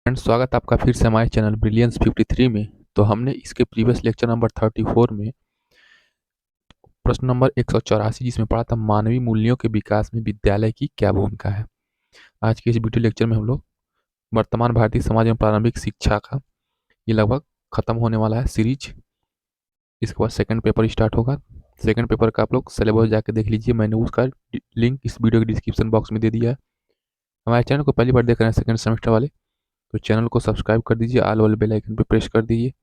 Friends, स्वागत आपका फिर से हमारे चैनल ब्रिलियंस 53 में। तो हमने इसके प्रीवियस लेक्चर नंबर 34 में प्रश्न नंबर 184 जिसमें पढ़ा था मानवीय मूल्यों के विकास में विद्यालय की क्या भूमिका है। आज के इस वीडियो लेक्चर में हम लोग वर्तमान भारतीय समाज में प्रारंभिक शिक्षा का ये लगभग खत्म होने वाला है सीरीज। इसके बाद सेकंड पेपर स्टार्ट होगा। सेकंड पेपर का आप लोग सिलेबस जाके देख लीजिए, मैंने उसका लिंक इस वीडियो के डिस्क्रिप्शन बॉक्स में दे दिया है। हमारे चैनल को पहली बार देख रहे हैं सेकंड सेमेस्टर वाले, तो चैनल को सब्सक्राइब कर दीजिए, ऑल वाले बेल आइकन पर प्रेस कर दीजिए।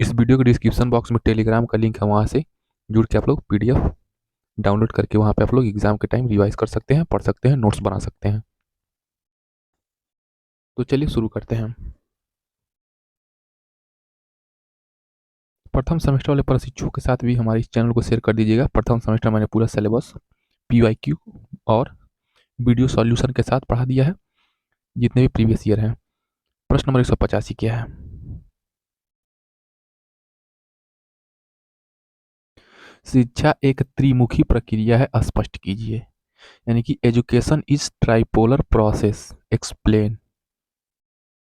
इस वीडियो के डिस्क्रिप्शन बॉक्स में टेलीग्राम का लिंक है, वहाँ से जुड़ के आप लोग पीडीएफ डाउनलोड करके वहाँ पे आप लोग एग्जाम के टाइम रिवाइज कर सकते हैं, पढ़ सकते हैं, नोट्स बना सकते हैं। तो चलिए शुरू करते हैं। प्रथम सेमेस्टर वाले प्रशिक्षुओं के साथ भी हमारे इस चैनल को शेयर कर दीजिएगा। प्रथम सेमेस्टर मैंने पूरा सिलेबस पीवाईक्यू और वीडियो सॉल्यूशन के साथ पढ़ा दिया है, जितने भी प्रीवियस ईयर हैं। प्रश्न नंबर 185 क्या है? शिक्षा एक त्रिमुखी प्रक्रिया है, स्पष्ट कीजिए। यानी कि education is tripolar process, explain.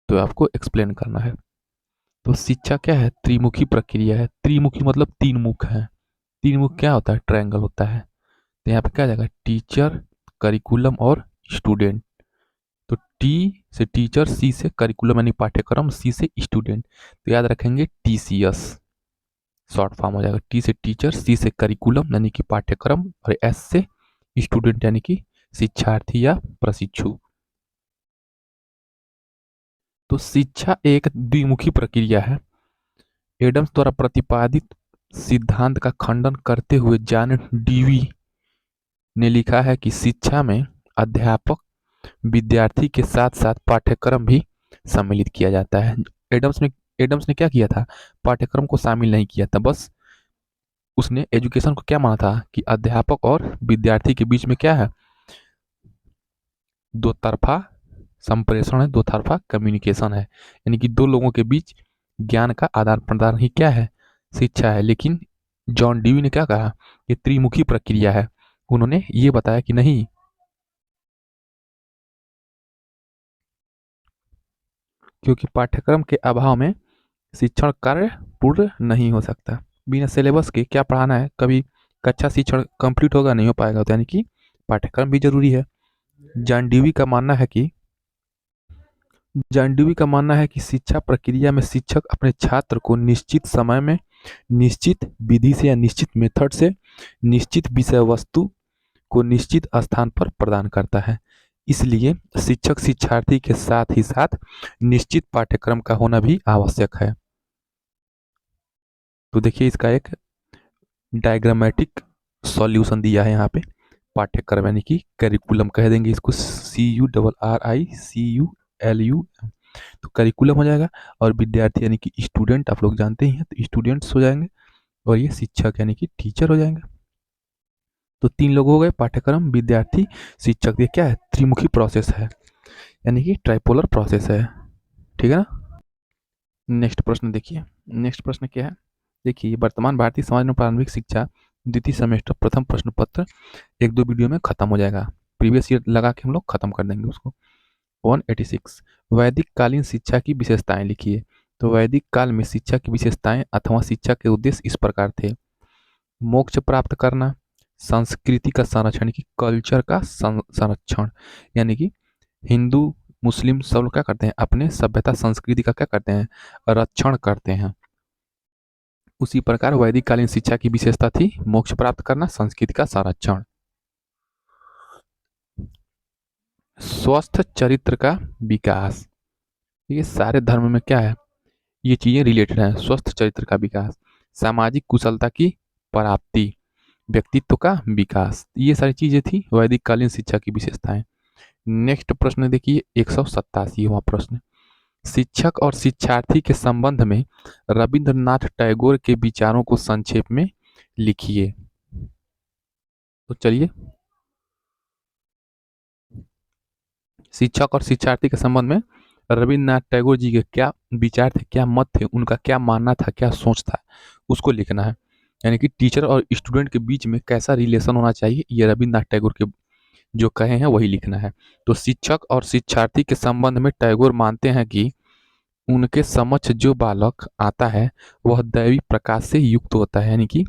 तो आपको एक्सप्लेन करना है। तो शिक्षा क्या है? त्रिमुखी प्रक्रिया है। त्रिमुखी मतलब तीन मुख है। तीन मुख क्या होता है? ट्रायंगल होता है। तो यहाँ पे क्या जाएगा? टीचर, करिकुलम और स्टूडेंट। तो टी से टीचर, सी से करिकुलम यानी पाठ्यक्रम, सी से स्टूडेंट। तो याद रखेंगे TCS, शॉर्ट फॉर्म हो जाएगा। टी से टीचर, सी से करिकुलम यानी कि पाठ्यक्रम, और एस से स्टूडेंट यानी कि शिक्षार्थी या प्रशिक्षु। तो शिक्षा एक द्विमुखी प्रक्रिया है। एडम्स द्वारा प्रतिपादित सिद्धांत का खंडन करते हुए जॉन डीवी ने लिखा है कि शिक्षा में अध्यापक, विद्यार्थी के साथ साथ पाठ्यक्रम भी सम्मिलित किया जाता है। एडम्स ने क्या किया था? पाठ्यक्रम को शामिल नहीं किया था, बस उसने एजुकेशन को क्या माना था कि अध्यापक और विद्यार्थी के बीच में क्या है? दो तरफा संप्रेषण है, दो तरफा कम्युनिकेशन है। यानी कि दो लोगों के बीच ज्ञान का आदान प्रदान ही क्या है? शिक्षा है। लेकिन जॉन डीवी ने क्या कहा? ये त्रिमुखी प्रक्रिया है। उन्होंने ये बताया कि नहीं, क्योंकि पाठ्यक्रम के अभाव में शिक्षण कार्य पूर्ण नहीं हो सकता। बिना सिलेबस के क्या पढ़ाना है? कभी कक्षा शिक्षण कंप्लीट होगा नहीं हो पाएगा। तो यानी कि पाठ्यक्रम भी जरूरी है। जॉन डीवी का मानना है कि जॉन डीवी का मानना है कि शिक्षा प्रक्रिया में शिक्षक अपने छात्र को निश्चित समय में, निश्चित विधि से या निश्चित मेथड से निश्चित विषय वस्तु को निश्चित स्थान पर प्रदान करता है। इसलिए शिक्षक शिक्षार्थी के साथ ही साथ निश्चित पाठ्यक्रम का होना भी आवश्यक है। तो देखिए, इसका एक डायग्रामेटिक सॉल्यूशन दिया है यहाँ पे। पाठ्यक्रम यानी कि करिकुलम कह देंगे इसको, CURRICULUM। तो करिकुलम हो जाएगा। और विद्यार्थी यानी कि स्टूडेंट, आप लोग जानते ही हैं, तो स्टूडेंट्स हो जाएंगे। और ये शिक्षक यानी कि टीचर हो जाएंगे। तो तीन लोग हो गए, पाठ्यक्रम, विद्यार्थी, शिक्षक। ये क्या है? त्रिमुखी प्रोसेस है, यानी कि ट्राइपोलर प्रोसेस है। ठीक है ना? नेक्स्ट प्रश्न देखिए। नेक्स्ट प्रश्न क्या है? देखिए, वर्तमान भारतीय समाज में प्रारंभिक शिक्षा द्वितीय सेमेस्टर प्रथम प्रश्न पत्र एक दो वीडियो में खत्म हो जाएगा। प्रीवियस ईयर लगा के हम लोग खत्म कर देंगे उसको। 186 वैदिक कालीन शिक्षा की विशेषताएं लिखिए। तो वैदिक काल में शिक्षा की विशेषताएं अथवा शिक्षा के उद्देश्य इस प्रकार थे: मोक्ष प्राप्त करना, संस्कृति का संरक्षण की कल्चर का संरक्षण, यानी कि हिंदू मुस्लिम सब लोग क्या करते हैं? अपने सभ्यता संस्कृति का क्या करते हैं? रक्षण करते हैं। उसी प्रकार वैदिक कालीन शिक्षा की विशेषता थी मोक्ष प्राप्त करना, संस्कृति का संरक्षण। स्वस्थ चरित्र का विकास, ये सारे धर्म में क्या है? ये चीजें रिलेटेड हैं। स्वस्थ चरित्र का विकास, सामाजिक कुशलता की प्राप्ति, व्यक्तित्व का विकास, ये सारी चीजें थी वैदिक कालीन शिक्षा की विशेषताएं। नेक्स्ट प्रश्न देखिए, 187वां प्रश्न। शिक्षक और शिक्षार्थी के संबंध में रविंद्रनाथ टैगोर के विचारों को संक्षेप में लिखिए। तो चलिए, शिक्षक और शिक्षार्थी के संबंध में रविंद्रनाथ टैगोर जी के क्या विचार थे, क्या मत थे, उनका क्या मानना था, क्या सोच था, उसको लिखना है। यानी कि टीचर और स्टूडेंट के बीच में कैसा रिलेशन होना चाहिए, ये रविंद्रनाथ टैगोर के जो कहे हैं वही लिखना है। तो शिक्षक और शिक्षार्थी के संबंध में टैगोर मानते हैं कि उनके समक्ष जो बालक आता है वह दैवी प्रकाश से युक्त होता है, यानी कि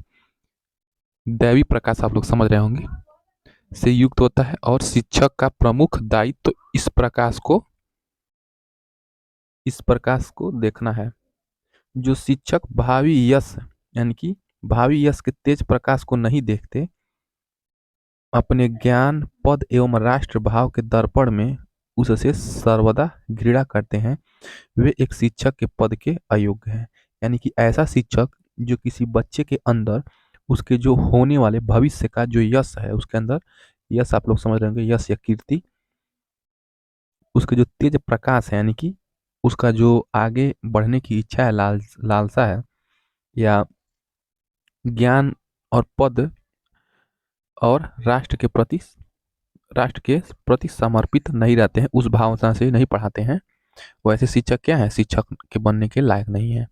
दैवी प्रकाश आप लोग समझ रहे होंगे, से युक्त होता है, और शिक्षक का प्रमुख दायित्व तो इस प्रकाश को देखना है। जो शिक्षक भावी यश, यानी कि भावी यश के तेज प्रकाश को नहीं देखते, अपने ज्ञान पद एवं राष्ट्र भाव के दर्पण में उससे सर्वदा घृणा करते हैं, वे एक शिक्षक के पद के अयोग्य हैं। यानी कि ऐसा शिक्षक जो किसी बच्चे के अंदर उसके जो होने वाले भविष्य का जो यश है, उसके अंदर यश आप लोग समझ रहे होंगे, यश या कीर्ति, उसके जो तेज प्रकाश है, यानी कि उसका जो आगे बढ़ने की इच्छा है, लालसा है, या ज्ञान और पद और राष्ट्र के प्रति समर्पित नहीं रहते हैं, उस भावना से नहीं पढ़ाते हैं, वैसे शिक्षक क्या है, शिक्षक के बनने के लायक नहीं है।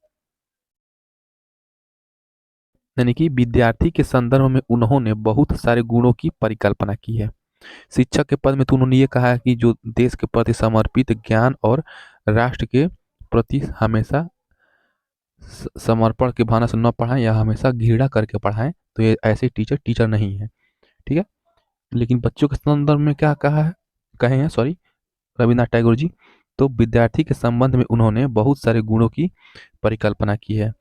यानी कि विद्यार्थी के संदर्भ में उन्होंने बहुत सारे गुणों की परिकल्पना की है। शिक्षक के पद में तो उन्होंने ये कहा है कि जो देश के प्रति समर्पित, ज्ञान और राष्ट्र के प्रति हमेशा समर्पण की भावना से न पढ़ाएं या हमेशा घृणा करके पढ़ाएं, तो ये ऐसे टीचर नहीं है। ठीक है। लेकिन बच्चों के संदर्भ में क्या कहा है, कहे हैं सॉरी, रविन्द्रनाथ टैगोर जी, तो विद्यार्थी के संबंध में उन्होंने बहुत सारे गुणों की परिकल्पना की है,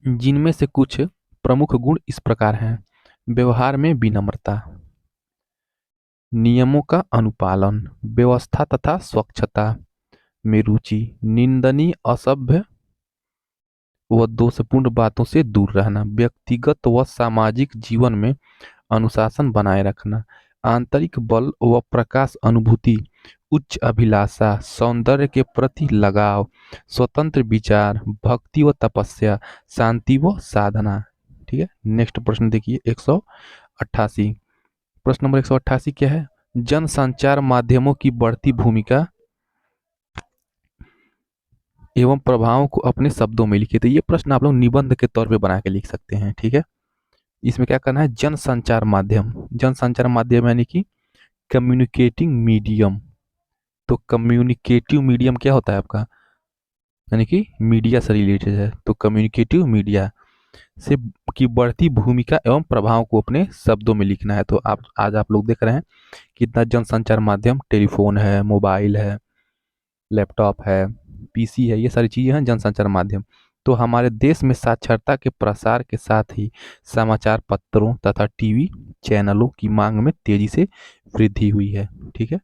जिनमें से कुछ प्रमुख गुण इस प्रकार हैं। व्यवहार में विनम्रता, नियमों का अनुपालन, व्यवस्था तथा स्वच्छता में रुचि, निंदनीय, असभ्य व दोषपूर्ण बातों से दूर रहना, व्यक्तिगत व सामाजिक जीवन में अनुशासन बनाए रखना, आंतरिक बल व प्रकाश अनुभूति, उच्च अभिलाषा, सौंदर्य के प्रति लगाव, स्वतंत्र विचार, भक्ति व तपस्या, शांति व साधना। ठीक है। नेक्स्ट प्रश्न देखिए 188। प्रश्न नंबर 188 क्या है, जन संचार माध्यमों की बढ़ती भूमिका एवं प्रभावों को अपने शब्दों में लिखिए। तो ये प्रश्न आप लोग निबंध के तौर पे बना के लिख सकते हैं। ठीक है। इसमें क्या करना है, जन संचार माध्यम, जन संचार माध्यम यानी कि कम्युनिकेटिंग मीडियम। तो कम्युनिकेटिव मीडियम क्या होता है आपका, यानी कि मीडिया से रिलेटेड है, तो कम्युनिकेटिव मीडिया से की बढ़ती भूमिका एवं प्रभाव को अपने शब्दों में लिखना है। तो आप आज आप लोग देख रहे हैं कितना जनसंचार माध्यम, टेलीफोन है, मोबाइल है, लैपटॉप है, पीसी है, ये सारी चीज़ें हैं जनसंचार माध्यम। तो हमारे देश में साक्षरता के प्रसार के साथ ही समाचार पत्रों तथा टीवी चैनलों की मांग में तेजी से वृद्धि हुई है। ठीक है।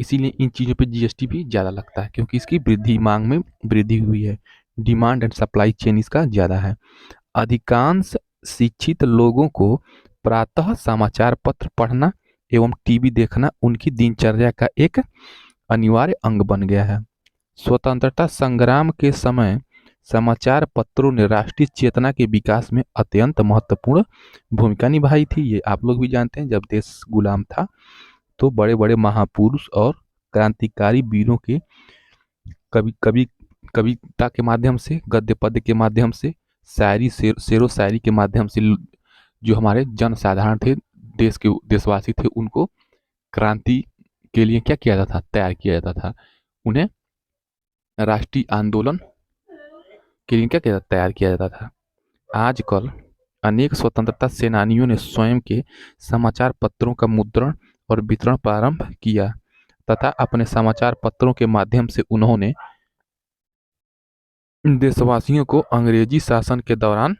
इसीलिए इन चीज़ों पे जीएसटी भी ज़्यादा लगता है, क्योंकि इसकी वृद्धि, मांग में वृद्धि हुई है, डिमांड एंड सप्लाई चेन इसका ज़्यादा है। अधिकांश शिक्षित लोगों को प्रातः समाचार पत्र पढ़ना एवं टीवी देखना उनकी दिनचर्या का एक अनिवार्य अंग बन गया है। स्वतंत्रता संग्राम के समय समाचार पत्रों ने राष्ट्रीय चेतना के विकास में अत्यंत महत्वपूर्ण भूमिका निभाई थी। ये आप लोग भी जानते हैं, जब देश गुलाम था तो बड़े बड़े महापुरुष और क्रांतिकारी वीरों के कवि कवि कविता के माध्यम से, गद्य पद्य के माध्यम से, शायरी, शेरो शायरी के माध्यम से जो हमारे जनसाधारण थे, देश के देशवासी थे, उनको क्रांति के लिए क्या किया जाता था, तैयार किया जाता था। उन्हें राष्ट्रीय आंदोलन के लिए क्या किया तैयार किया जाता था। आजकल अनेक स्वतंत्रता सेनानियों ने स्वयं के समाचार पत्रों का मुद्रण और वितरण प्रारंभ किया तथा अपने समाचार पत्रों के माध्यम से उन्होंने देशवासियों को अंग्रेजी शासन के दौरान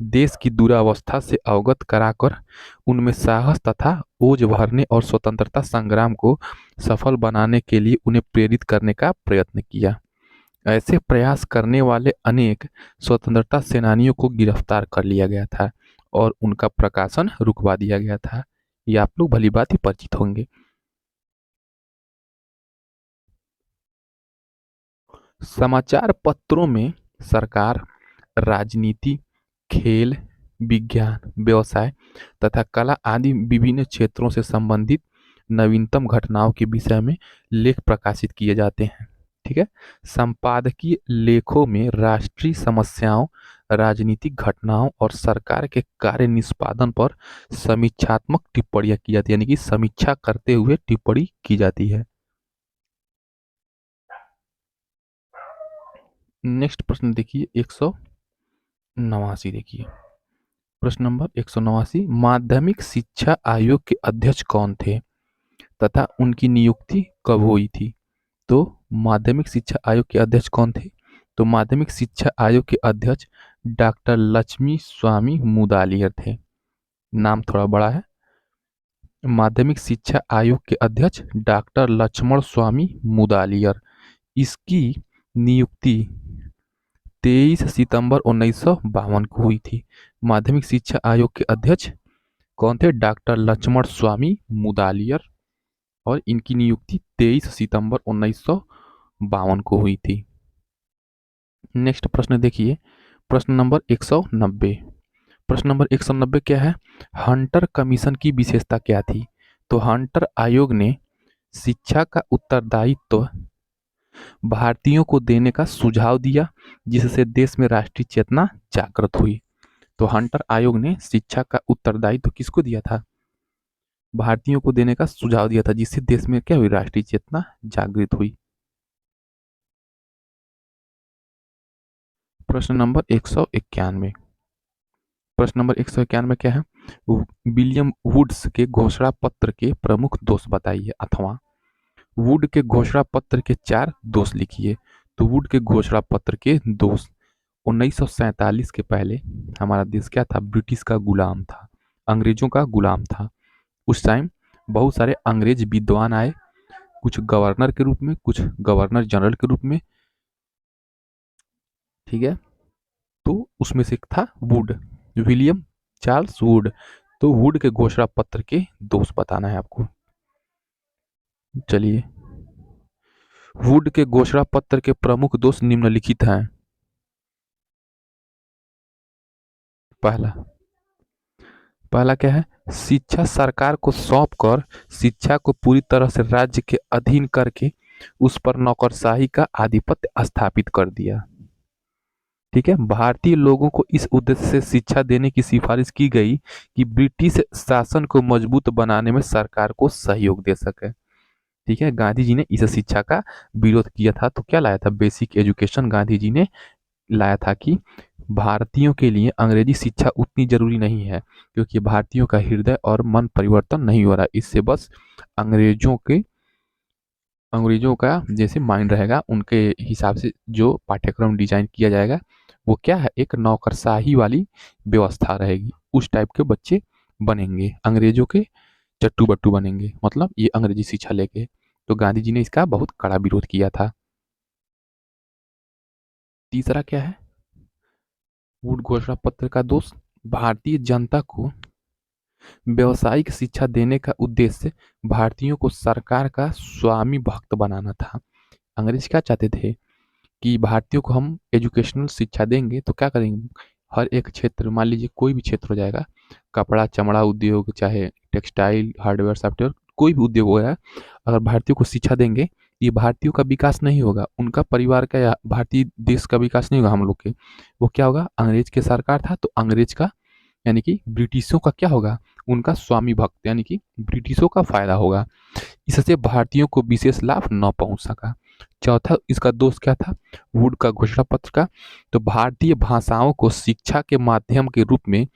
देश की दुरावस्था से अवगत कराकर उनमें साहस तथा ओज भरने और स्वतंत्रता संग्राम को सफल बनाने के लिए उन्हें प्रेरित करने का प्रयत्न किया। ऐसे प्रयास करने वाले अनेक स्वतंत्रता सेनानियों को गिरफ्तार कर लिया गया था और उनका प्रकाशन रुकवा दिया गया था। ये आप लोग भली भांति परिचित होंगे। समाचार पत्रों में सरकार, राजनीति, खेल, विज्ञान, व्यवसाय तथा कला आदि विभिन्न क्षेत्रों से संबंधित नवीनतम घटनाओं के विषय में लेख प्रकाशित किए जाते हैं। ठीक है। संपादकीय लेखों में राष्ट्रीय समस्याओं, राजनीतिक घटनाओं और सरकार के कार्य निष्पादन पर समीक्षात्मक टिप्पणियां की जाती है, यानी कि समीक्षा करते हुए टिप्पणी की जाती है। नेक्स्ट प्रश्न देखिए 189 देखिए। प्रश्न नंबर 189, माध्यमिक शिक्षा आयोग के अध्यक्ष कौन थे तथा उनकी नियुक्ति कब हुई थी? तो माध्यमिक शिक्षा आयोग के अध्यक्ष कौन थे? तो माध्यमिक शिक्षा आयोग के अध्यक्ष डॉक्टर लक्ष्मी स्वामी मुदालियर थे। नाम थोड़ा बड़ा है। माध्यमिक शिक्षा आयोग के अध्यक्ष डॉक्टर लक्ष्मण स्वामी मुदालियर। इसकी नियुक्ति 23 सितंबर 1952 को हुई थी। माध्यमिक शिक्षा आयोग के अध्यक्ष कौन थे? डॉक्टर लक्ष्मण स्वामी मुदालियर, और इनकी नियुक्ति 23 सितंबर 1952 को हुई थी। नेक्स्ट प्रश्न देखिए, प्रश्न नंबर 190। प्रश्न नंबर 190 क्या है? हंटर कमीशन की विशेषता क्या थी? तो हंटर आयोग ने शिक्षा का उत्तरदायित्व भारतीयों को देने का सुझाव दिया, जिससे देश में राष्ट्रीय चेतना जागृत हुई। तो हंटर आयोग ने शिक्षा का उत्तरदायित्व किसको दिया था? भारतीयों को देने का सुझाव दिया था, जिससे देश में क्या हुई? राष्ट्रीय चेतना जागृत हुई। प्रश्न नंबर 191। प्रश्न नंबर 191 क्या है? विलियम वुड्स के घोषणा पत्र के प्रमुख दोष बताइए, अथवा वुड के घोषणा पत्र के 4 दोष लिखिए। तो वुड के घोषणा पत्र के दोष: 1947 के पहले हमारा देश क्या था? ब्रिटिश का गुलाम था, अंग्रेजों का गुलाम था। उस टाइम बहुत सारे अंग्रेज विद्वान आए, कुछ गवर्नर के रूप में, कुछ गवर्नर जनरल के रूप में, ठीक है। तो उसमें से एक था वुड, विलियम चार्ल्स वुड। तो वुड के घोषणा पत्र के दोष बताना है आपको। चलिए, वुड के घोषणा पत्र के प्रमुख दोष निम्नलिखित हैं। पहला पहला क्या है? शिक्षा सरकार को सौंप कर शिक्षा को पूरी तरह से राज्य के अधीन करके उस पर नौकरशाही का आधिपत्य स्थापित कर दिया। ठीक है। भारतीय लोगों को इस उद्देश्य से शिक्षा देने की सिफारिश की गई कि ब्रिटिश शासन को मजबूत बनाने में सरकार को सहयोग दे सके। ठीक है। गांधी जी ने इस शिक्षा का विरोध किया था। तो क्या लाया था? बेसिक एजुकेशन गांधी जी ने लाया था कि भारतीयों के लिए अंग्रेजी शिक्षा उतनी जरूरी नहीं है, क्योंकि भारतीयों का हृदय और मन परिवर्तन नहीं हो रहा। इससे बस अंग्रेजों का जैसे माइंड रहेगा, उनके हिसाब से जो पाठ्यक्रम डिजाइन किया जाएगा वो क्या है? एक नौकरशाही वाली व्यवस्था रहेगी। उस टाइप के बच्चे बनेंगे, अंग्रेजों के चट्टू बट्टू बनेंगे, मतलब ये अंग्रेजी शिक्षा लेके। तो गांधी जी ने इसका बहुत कड़ा विरोध किया था। तीसरा क्या है? वुड घोषणा पत्र का दोष: भारतीय जनता को व्यावसायिक शिक्षा देने का उद्देश्य भारतीयों को सरकार का स्वामी भक्त बनाना था। अंग्रेज क्या चाहते थे कि भारतीयों को हम एजुकेशनल शिक्षा देंगे तो क्या करेंगे? हर एक क्षेत्र, मान लीजिए कोई भी क्षेत्र हो जाएगा, कपड़ा चमड़ा उद्योग, चाहे टेक्सटाइल, हार्डवेयर, सॉफ्टवेयर, कोई भी उद्योग होगा, अगर भारतीयों को शिक्षा देंगे, ये भारतीयों का विकास नहीं होगा, उनका परिवार का या भारतीय देश का विकास नहीं होगा हम लोग के। वो क्या होगा? अंग्रेज के सरकार था तो अंग्रेज का, यानी कि ब्रिटिशों का क्या होगा? उनका स्वामी भक्त, यानी कि ब्रिटिशों का फायदा होगा। इससे भारतीयों को विशेष लाभ न पहुंच सका। चौथा इसका दोष क्या था? वुड का घोषणा पत्र का, तो भारतीय भाषाओं को शिक्षा के माध्यम के रूप में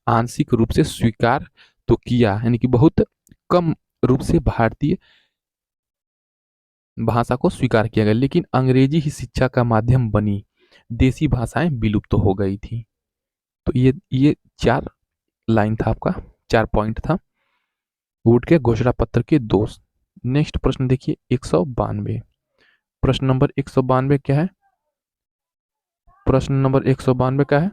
आंशिक रूप से स्वीकार तो किया, यानी कि बहुत कम रूप से भारतीय भाषा को स्वीकार किया गया, लेकिन अंग्रेजी ही शिक्षा का माध्यम बनी, देसी भाषाएं विलुप्त तो हो गई थी। तो ये 4 लाइन था आपका, 4 पॉइंट था वुड के घोषणा पत्र के दोष। नेक्स्ट प्रश्न देखिए 192। प्रश्न नंबर 192 क्या है? प्रश्न नंबर 192 क्या है?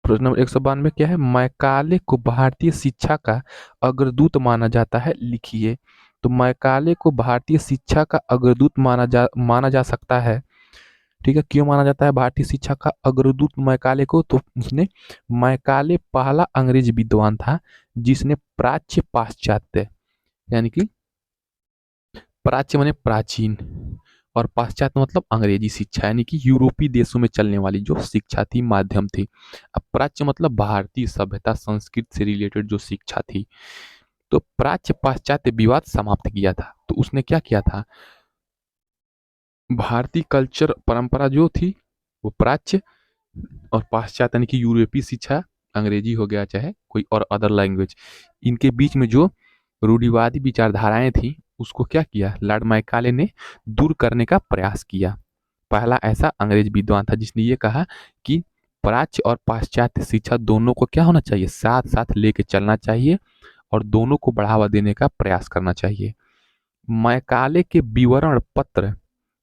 प्रश्न नंबर 192 क्या है? मैकाले को भारतीय शिक्षा का अग्रदूत माना जाता है, लिखिए। तो मैकाले को भारतीय शिक्षा का अग्रदूत माना जा सकता है। ठीक है। क्यों माना जाता है भारतीय शिक्षा का अग्रदूत मैकाले को? तो उसने मैकाले पहला अंग्रेज विद्वान था जिसने प्राच्य पाश्चात्य, यानी कि प्राच्य माने प्राचीन, और पाश्चात्य मतलब अंग्रेजी शिक्षा, यानी कि यूरोपीय देशों में चलने वाली जो शिक्षा थी, माध्यम थी। अब प्राच्य मतलब भारतीय सभ्यता संस्कृति से रिलेटेड जो शिक्षा थी। तो प्राच्य पाश्चात्य विवाद समाप्त किया था। तो उसने क्या किया था, भारतीय कल्चर परंपरा जो थी वो प्राच्य, और पाश्चात्य यानी कि यूरोपीय शिक्षा, अंग्रेजी हो गया चाहे कोई और अदर लैंग्वेज, इनके बीच में जो रूढ़िवादी विचारधाराएं थी उसको क्या किया, लॉर्ड मैकाले ने दूर करने का प्रयास किया। पहला ऐसा अंग्रेज विद्वान था जिसने ये कहा कि प्राच्य और पाश्चात्य शिक्षा दोनों को क्या होना चाहिए, साथ साथ लेके चलना चाहिए और दोनों को बढ़ावा देने का प्रयास करना चाहिए। मैकाले के विवरण पत्र,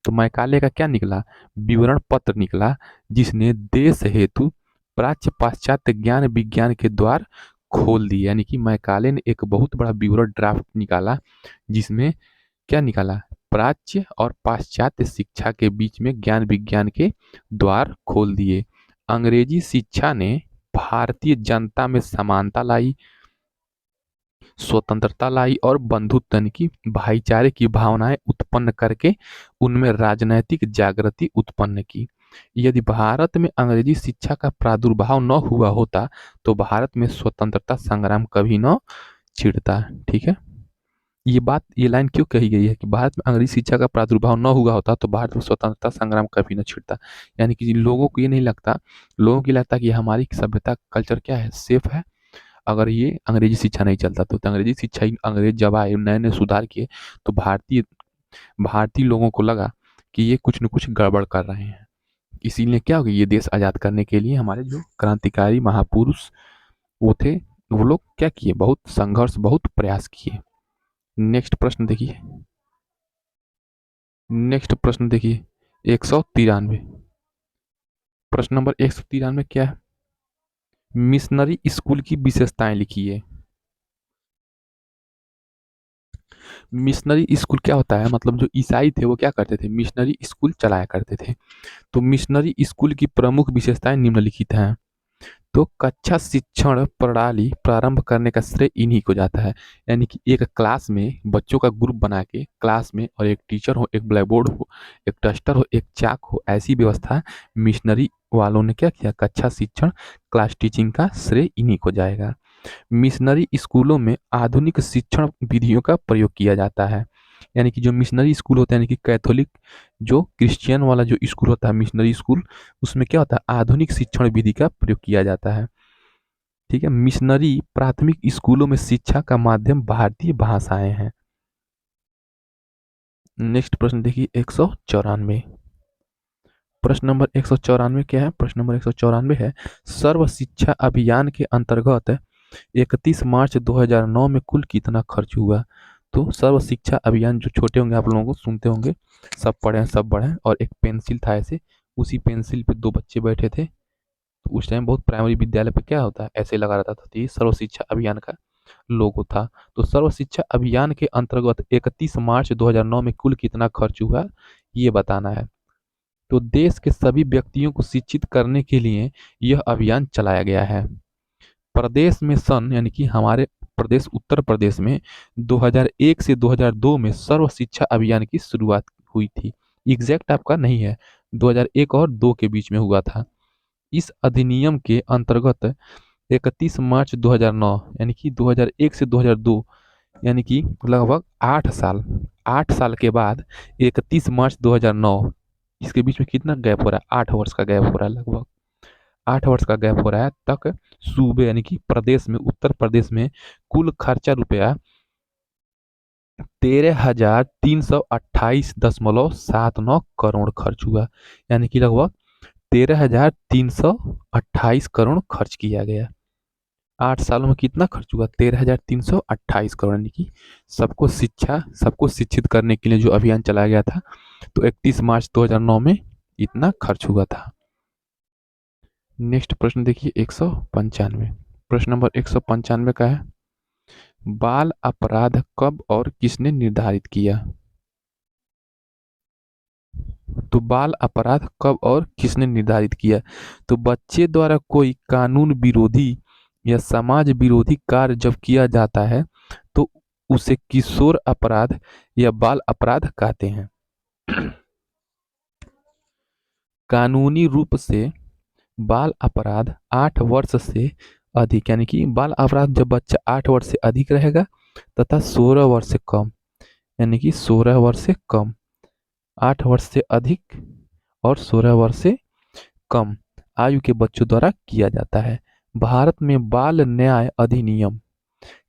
तो मैकाले का क्या निकला, विवरण पत्र निकला, जिसने देश हेतु प्राच्य पाश्चात्य ज्ञान विज्ञान के द्वार खोल दिए। यानी कि मैकाले ने एक बहुत बड़ा विवरण ड्राफ्ट निकाला जिसमें क्या निकाला, प्राच्य और पाश्चात्य शिक्षा के बीच में ज्ञान विज्ञान के द्वार खोल दिए। अंग्रेजी शिक्षा ने भारतीय जनता में समानता लाई, स्वतंत्रता लाई और बंधुत्व यानी कि भाईचारे की भावनाएं उत्पन्न करके उनमें राजनैतिक जागृति उत्पन्न की। यदि भारत में अंग्रेजी शिक्षा का प्रादुर्भाव न हुआ होता तो भारत में स्वतंत्रता संग्राम कभी न छिड़ता। ठीक है, ये लाइन क्यों कही गई है कि भारत में अंग्रेजी शिक्षा का प्रादुर्भाव न हुआ होता तो भारत में स्वतंत्रता संग्राम कभी न छिड़ता। यानी कि लोगों को ये नहीं लगता, लोगों को लगता कि हमारी सभ्यता कल्चर क्या है, सेफ है, अगर ये अंग्रेजी शिक्षा नहीं चलता तो अंग्रेजी शिक्षा ही, अंग्रेज जब आए नए नए सुधार किए तो भारतीय भारतीय लोगों को लगा कि ये कुछ न कुछ गड़बड़ कर रहे हैं। इसीलिए क्या हो गया, ये देश आज़ाद करने के लिए हमारे जो क्रांतिकारी महापुरुष वो थे, वो लोग क्या किए, बहुत संघर्ष, बहुत प्रयास किए। नेक्स्ट प्रश्न देखिए, नेक्स्ट प्रश्न देखिए 193। प्रश्न नंबर 193 क्या है, मिशनरी स्कूल की विशेषताएं लिखिए। मिशनरी स्कूल क्या होता है, मतलब जो ईसाई थे वो क्या करते थे, मिशनरी स्कूल चलाया करते थे। तो मिशनरी स्कूल की प्रमुख विशेषताएं निम्नलिखित हैं। तो कक्षा शिक्षण प्रणाली प्रारंभ करने का श्रेय इन्हीं को जाता है। यानी कि एक क्लास में बच्चों का ग्रुप बना के क्लास में, और एक टीचर हो, एक ब्लैक बोर्ड हो, एक डस्टर हो, एक चाक हो, ऐसी व्यवस्था मिशनरी वालों ने क्या किया, कक्षा शिक्षण क्लास टीचिंग का श्रेय इन्हीं को जाएगा। मिशनरी स्कूलों में आधुनिक शिक्षण विधियों का प्रयोग किया जाता है। यानी कि जो मिशनरी स्कूल होता है, यानी कि कैथोलिक जो क्रिश्चियन वाला जो स्कूल होता है मिशनरी स्कूल, उसमें क्या होता है, आधुनिक शिक्षण विधि का प्रयोग किया जाता है। ठीक है, मिशनरी प्राथमिक स्कूलों में शिक्षा का माध्यम भारतीय भाषाएं हैं। नेक्स्ट प्रश्न देखिए 194। प्रश्न नंबर 194 क्या है, प्रश्न नंबर 194 है, सर्व शिक्षा अभियान के अंतर्गत 31 मार्च 2009 में कुल कितना खर्च हुआ। तो सर्व शिक्षा अभियान, जो छोटे होंगे आप लोगों को सुनते होंगे, सब पढ़े हैं सब बड़े हैं, और एक पेंसिल था ऐसे, उसी पेंसिल पे दो बच्चे बैठे थे। तो उस टाइम बहुत प्राइमरी विद्यालय पे क्या होता है, ऐसे लगा रहता था। तो ये सर्व शिक्षा अभियान का लोगो था। तो सर्व शिक्षा अभियान के अंतर्गत 31 मार्च 2009 में कुल कितना खर्च हुआ ये बताना है। तो देश के सभी व्यक्तियों को शिक्षित करने के लिए यह अभियान चलाया गया है। प्रदेश में सन, यानी कि हमारे प्रदेश उत्तर प्रदेश में 2001 से 2002 में सर्व शिक्षा अभियान की शुरुआत हुई थी। एग्जैक्ट आपका नहीं है, 2001 और 2 के बीच में हुआ था। इस अधिनियम के अंतर्गत 31 मार्च 2009, यानी कि 2001 से 2002, यानी कि लगभग 8 साल के बाद 31 मार्च 2009, इसके बीच में कितना गैप हो रहा है, 8 वर्ष का गैप हो रहा है, लगभग 8 वर्ष का गैप हो रहा है तक सूबे यानी कि प्रदेश में, उत्तर प्रदेश में कुल खर्चा रुपया 13,328.79 करोड़ खर्च हुआ। यानी कि लगभग 13,328 करोड़ खर्च किया गया। 8 सालों में कितना खर्च हुआ, 13,328 करोड़। यानी कि सबको शिक्षित करने के लिए जो अभियान चलाया गया था, तो 31 मार्च 2009 में इतना खर्च हुआ था। नेक्स्ट प्रश्न देखिए 195। प्रश्न नंबर 195 का है, बाल अपराध कब और किसने निर्धारित किया। तो बाल अपराध कब और किसने निर्धारित किया। तो बच्चे द्वारा कोई कानून विरोधी या समाज विरोधी कार्य जब किया जाता है तो उसे किशोर अपराध या बाल अपराध कहते हैं। कानूनी रूप से बाल अपराध 8 वर्ष से अधिक, यानी कि बाल अपराध जब बच्चा 8 वर्ष से अधिक रहेगा तथा 16 वर्ष से कम, यानी कि 16 वर्ष से कम, 8 वर्ष से अधिक और 16 वर्ष से कम आयु के बच्चों द्वारा किया जाता है। भारत में बाल न्याय अधिनियम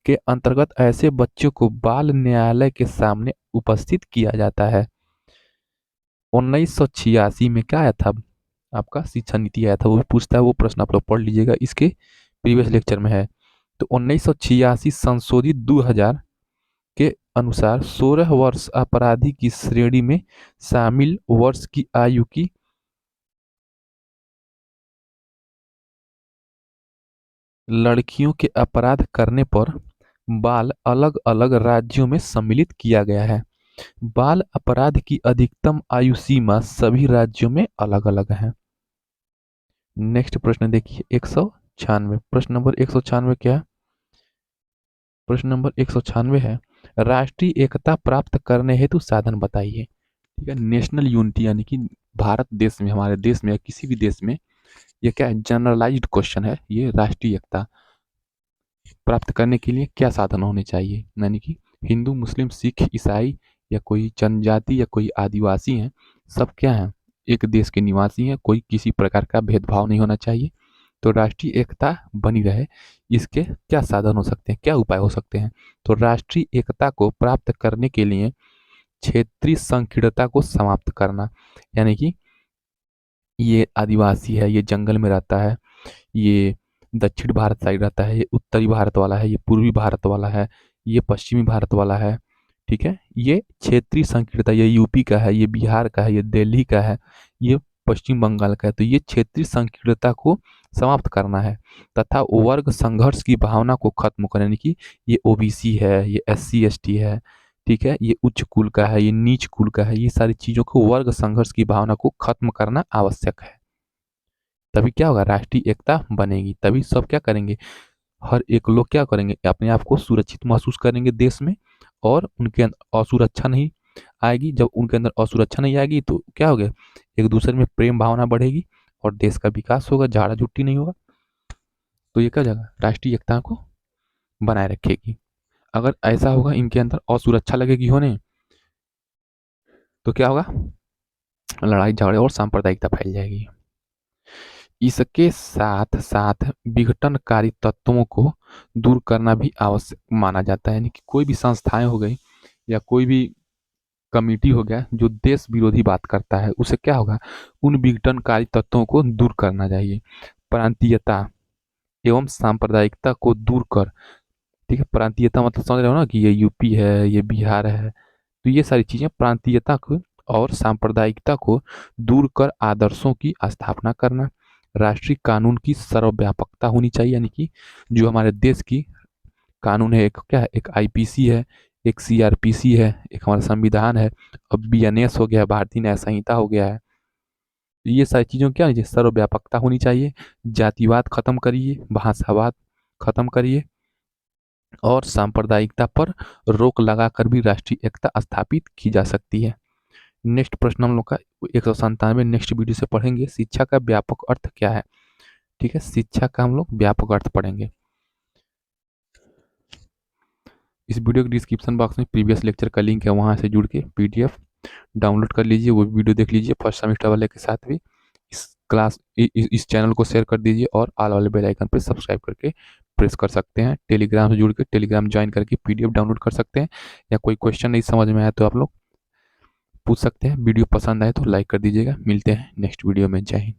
के अंतर्गत ऐसे बच्चों को बाल न्यायालय के सामने उपस्थित किया जाता है। 1986 में क्या आया था, आपका शिक्षा नीति आया था, वो भी पूछता है, वो प्रश्न आप लोग पढ़ लीजिएगा, इसके प्रीवियस लेक्चर में है। तो 1986 संशोधित 2000 के अनुसार 16 वर्ष अपराधी की श्रेणी में शामिल वर्ष की आयु की लड़कियों के अपराध करने पर बाल अलग अलग राज्यों में सम्मिलित किया गया है। बाल अपराध की अधिकतम आयु सीमा सभी राज्यों में अलग अलग है। नेक्स्ट प्रश्न देखिए 196, प्रश्न नंबर 196 क्या है? प्रश्न नंबर 196 है, राष्ट्रीय एकता प्राप्त करने हेतु साधन बताइए। ठीक है, नेशनल यूनिटी यानी कि भारत देश में, हमारे देश में या किसी भी देश में, ये क्या है, जनरलाइज्ड क्वेश्चन है। ये राष्ट्रीय एकता प्राप्त करने के लिए क्या साधन होने चाहिए, यानी कि हिंदू, मुस्लिम, सिख, ईसाई या कोई जनजाति या कोई आदिवासी हैं, सब क्या हैं, एक देश के निवासी हैं, कोई किसी प्रकार का भेदभाव नहीं होना चाहिए। तो राष्ट्रीय एकता बनी रहे, इसके क्या साधन हो सकते हैं, क्या उपाय हो सकते हैं? तो राष्ट्रीय एकता को प्राप्त करने के लिए क्षेत्रीय संकीर्णता को समाप्त करना, यानी कि ये आदिवासी है, ये जंगल में रहता है, ये दक्षिण भारत साइड रहता है, ये उत्तरी भारत वाला है, ये पूर्वी भारत वाला है, ये पश्चिमी भारत वाला है। ठीक है, ये क्षेत्रीय संकीर्णता, ये यूपी का है, ये बिहार का है, ये दिल्ली का है, ये पश्चिम बंगाल का है। तो ये क्षेत्रीय संकीर्णता को समाप्त करना है तथा वर्ग संघर्ष की भावना को खत्म करना, यानी कि ये ओबीसी है, ये एससी एसटी है, ठीक है, ये उच्च कुल का है, ये नीच कुल का है, ये सारी चीजों को, वर्ग संघर्ष की भावना को खत्म करना आवश्यक है। तभी क्या होगा, राष्ट्रीय एकता बनेगी, तभी सब क्या करेंगे, हर एक लोग क्या करेंगे, अपने आप को सुरक्षित महसूस करेंगे देश में, और उनके अंदर असुरक्षा नहीं आएगी। जब उनके अंदर असुरक्षा नहीं आएगी तो क्या होगा, एक दूसरे में प्रेम भावना बढ़ेगी और देश का विकास होगा, झाड़ा झुट्टी नहीं होगा। तो ये क्या जगह राष्ट्रीय एकता को बनाए रखेगी। अगर ऐसा होगा, इनके अंदर असुरक्षा लगेगी होने, तो क्या होगा, लड़ाई झगड़े और सांप्रदायिकता फैल जाएगी। इसके साथ साथ विघटनकारी तत्वों को दूर करना भी आवश्यक माना जाता है, यानी कि कोई भी संस्थाएं हो गई या कोई भी कमिटी हो गया जो देश विरोधी बात करता है, उसे क्या होगा, उन विघटनकारी तत्वों को दूर करना चाहिए। प्रांतीयता एवं सांप्रदायिकता को दूर कर, ठीक है, प्रांतीयता मतलब समझ रहे हो ना कि ये यूपी है, ये बिहार है, तो ये सारी चीजें प्रांतीयता को और सांप्रदायिकता को दूर कर आदर्शों की स्थापना करना। राष्ट्रीय कानून की सर्वव्यापकता होनी चाहिए, यानी कि जो हमारे देश की कानून है, एक क्या है, एक आईपीसी है, एक सीआरपीसी है, एक हमारा संविधान है, अब बीएनएस हो गया, भारतीय न्याय संहिता हो गया है। ये सारी चीज़ों क्या है, सर्वव्यापकता होनी चाहिए। जातिवाद खत्म करिए, भाषावाद खत्म करिए और सांप्रदायिकता पर रोक लगाकर भी राष्ट्रीय एकता स्थापित की जा सकती है। नेक्स्ट प्रश्न हम लोग का 197 नेक्स्ट वीडियो से पढ़ेंगे, शिक्षा का व्यापक अर्थ क्या है। ठीक है, शिक्षा का हम लोग व्यापक अर्थ पढ़ेंगे। इस वीडियो के डिस्क्रिप्शन बॉक्स में प्रीवियस लेक्चर का लिंक है, वहाँ से जुड़ के पीडीएफ डाउनलोड कर लीजिए, वो वीडियो देख लीजिए फर्स्ट सेमेस्टर वाले के साथ भी। इस चैनल को शेयर कर दीजिए और ऑल वाले बेल आइकन पर सब्सक्राइब करके प्रेस कर सकते हैं। टेलीग्राम से जुड़ के टेलीग्राम ज्वाइन करके पीडीएफ डाउनलोड कर सकते हैं, या कोई क्वेश्चन नहीं समझ में आया तो आप लोग पूछ सकते हैं। वीडियो पसंद आए तो लाइक कर दीजिएगा। मिलते हैं नेक्स्ट वीडियो में। जय हिंद।